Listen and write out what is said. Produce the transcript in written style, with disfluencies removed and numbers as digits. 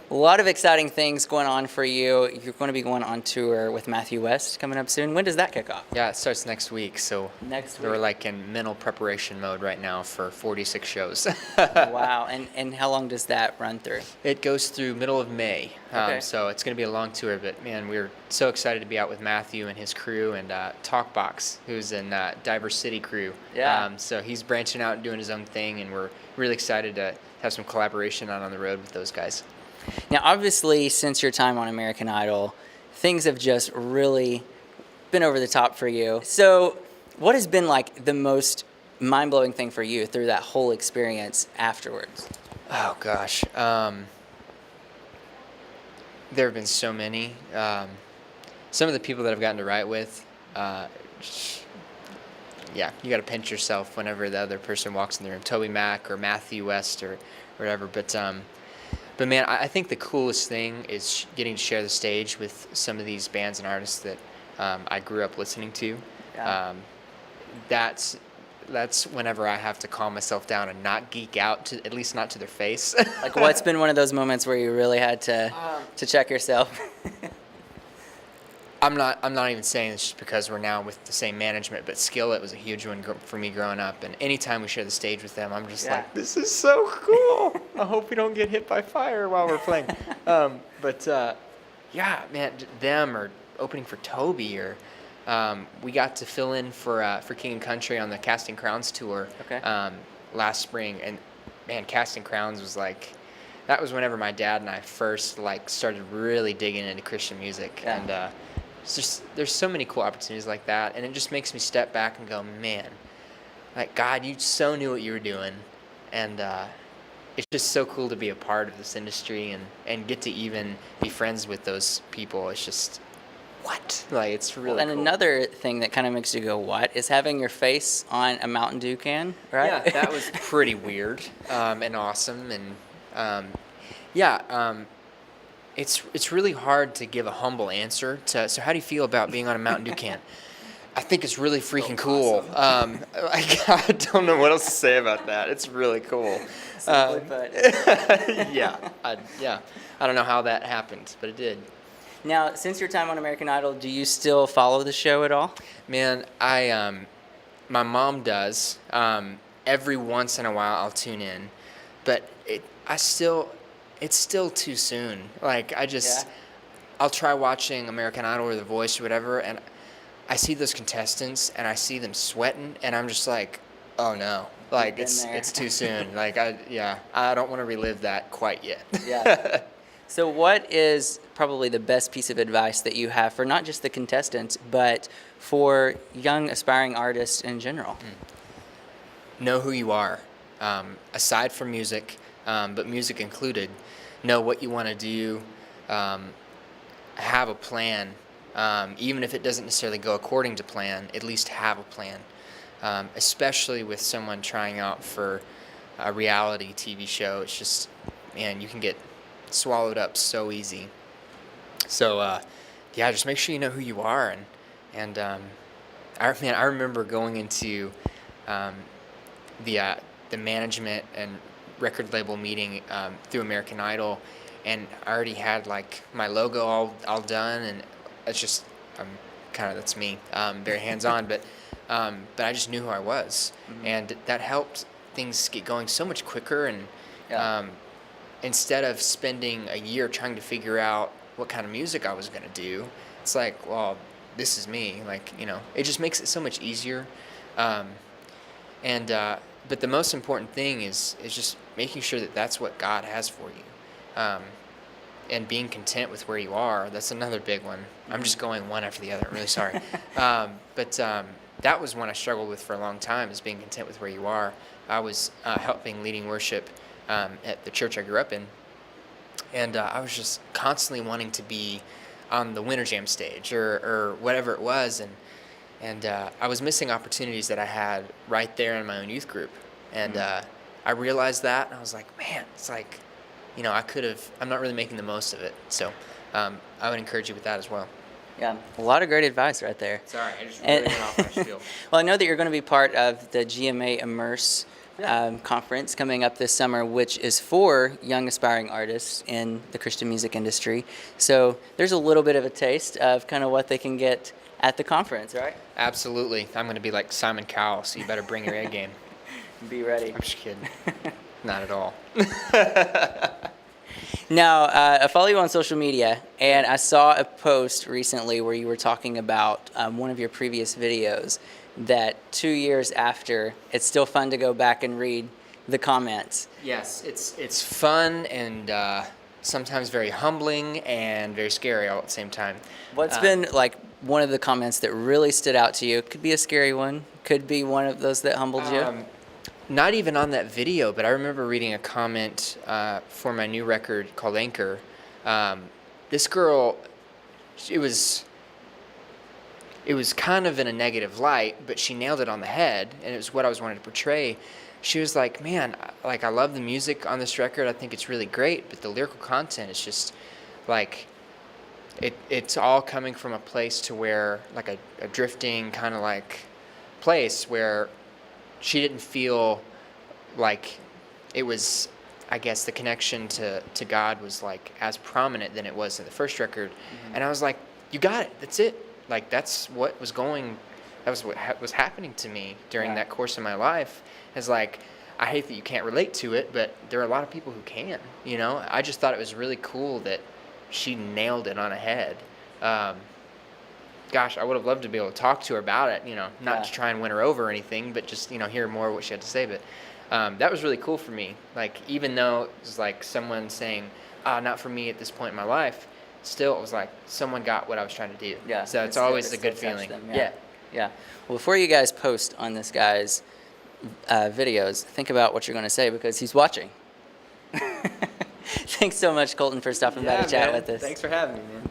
A lot of exciting things going on for you. You're going to be going on tour with Matthew West coming up soon. When does that kick off? Yeah, it starts next week, so Next we're week. like in mental preparation mode right now for 46 shows. Wow. And how long does that run through? It goes through middle of May, Okay. so it's going to be a long tour, but man, we're so excited to be out with Matthew and his crew and Talkbox, who's in Diverse City crew. Yeah. So he's branching out and doing his own thing, and we're really excited to have some collaboration out on the road with those guys. Now, obviously, since your time on American Idol, things have just really been over the top for you. So, what has been like the most mind-blowing thing for you through that whole experience afterwards? Oh gosh, there have been so many. Some of the people that I've gotten to write with, yeah, you got to pinch yourself whenever the other person walks in the room. Toby Mac or Matthew West or whatever. But man, I think the coolest thing is getting to share the stage with some of these bands and artists that I grew up listening to. Yeah. That's whenever I have to calm myself down and not geek out, at least not to their face. Like, what's been one of those moments where you really had to check yourself? I'm not even saying this just because we're now with the same management, but Skillet was a huge one for me growing up. And anytime we share the stage with them, I'm just like, this is so cool. I hope we don't get hit by fire while we're playing. Yeah, man, them or opening for Toby or we got to fill in for King and Country on the Casting Crowns tour last spring. And man, Casting Crowns was like, that was whenever my dad and I first like started really digging into Christian music. Yeah. And it's just, there's so many cool opportunities like that, and it just makes me step back and go, man, like, God, you so knew what you were doing, and it's just so cool to be a part of this industry and get to even be friends with those people. It's just, what? Like, it's really And cool. another thing that kind of makes you go, what, is having your face on a Mountain Dew can, right? Yeah, that was pretty weird and awesome, and it's really hard to give a humble answer to. So how do you feel about being on a Mountain Dew can? I think it's really freaking cool. I don't know what else to say about that. It's really cool. Simply put. I don't know how that happened, but it did. Now, since your time on American Idol, do you still follow the show at all? Man, my mom does. Every once in a while, I'll tune in, but it's still too soon. Like, I'll try watching American Idol or The Voice or whatever, and I see those contestants, and I see them sweating, and I'm just like, oh no. Like, it's too soon. Like, I don't want to relive that quite yet. Yeah. So what is probably the best piece of advice that you have for not just the contestants, but for young aspiring artists in general? Know who you are. Aside from music, but music included, know what you want to do, have a plan, even if it doesn't necessarily go according to plan, at least have a plan, especially with someone trying out for a reality TV show. It's just, man, you can get swallowed up so easy. So, just make sure you know who you are. And I remember going into the management and record label meeting through American Idol, and I already had like my logo all done, and it's just that's me, very hands-on, but I just knew who I was, and that helped things get going so much quicker. And instead of spending a year trying to figure out what kind of music I was gonna do, it's like, well, this is me. Like, it just makes it so much easier. But the most important thing is just making sure that that's what God has for you, and being content with where you are. That's another big one. I'm just going one after the other. I'm really sorry. But that was one I struggled with for a long time, is being content with where you are. I was leading worship at the church I grew up in, and I was just constantly wanting to be on the Winter Jam stage or whatever it was, and I was missing opportunities that I had right there in my own youth group. And I realized that, and I was like, man, it's like, I'm not really making the most of it. So I would encourage you with that as well. Yeah, a lot of great advice right there. Sorry, I just really went off my spiel. Well, I know that you're going to be part of the GMA Immerse conference coming up this summer, which is for young aspiring artists in the Christian music industry. So there's a little bit of a taste of kind of what they can get at the conference, right? Absolutely. I'm going to be like Simon Cowell, so you better bring your A game. Be ready. I'm just kidding. Not at all. Now, I follow you on social media, and I saw a post recently where you were talking about one of your previous videos, that 2 years after, it's still fun to go back and read the comments. Yes, it's fun and sometimes very humbling and very scary all at the same time. What's been like one of the comments that really stood out to you? Could be a scary one, could be one of those that humbled you. Not even on that video, but I remember reading a comment for my new record called Anchor. This girl, it was kind of in a negative light, but she nailed it on the head, and it was what I was wanting to portray. She was like, man, like, I love the music on this record. I think it's really great, but the lyrical content is just like, it's all coming from a place to where, like a drifting kind of like place where she didn't feel like it was, I guess, the connection to God was like as prominent than it was in the first record. Mm-hmm. And I was like, you got it. That's it. Like, that's what was going, that was what was happening to me during that course of my life. Is like, I hate that you can't relate to it, but there are a lot of people who can, you know? I just thought it was really cool that she nailed it on a head. Gosh, I would have loved to be able to talk to her about it, you know, not to try and win her over or anything, but just, you know, hear more of what she had to say. But that was really cool for me. Like, even though it was like someone saying, not for me at this point in my life, still it was like someone got what I was trying to do. Yeah. So it's always a good feeling. Yeah. Well, before you guys post on this guy's videos, think about what you're going to say, because he's watching. Thanks so much, Colton, for stopping by to chat with us. Thanks for having me, man.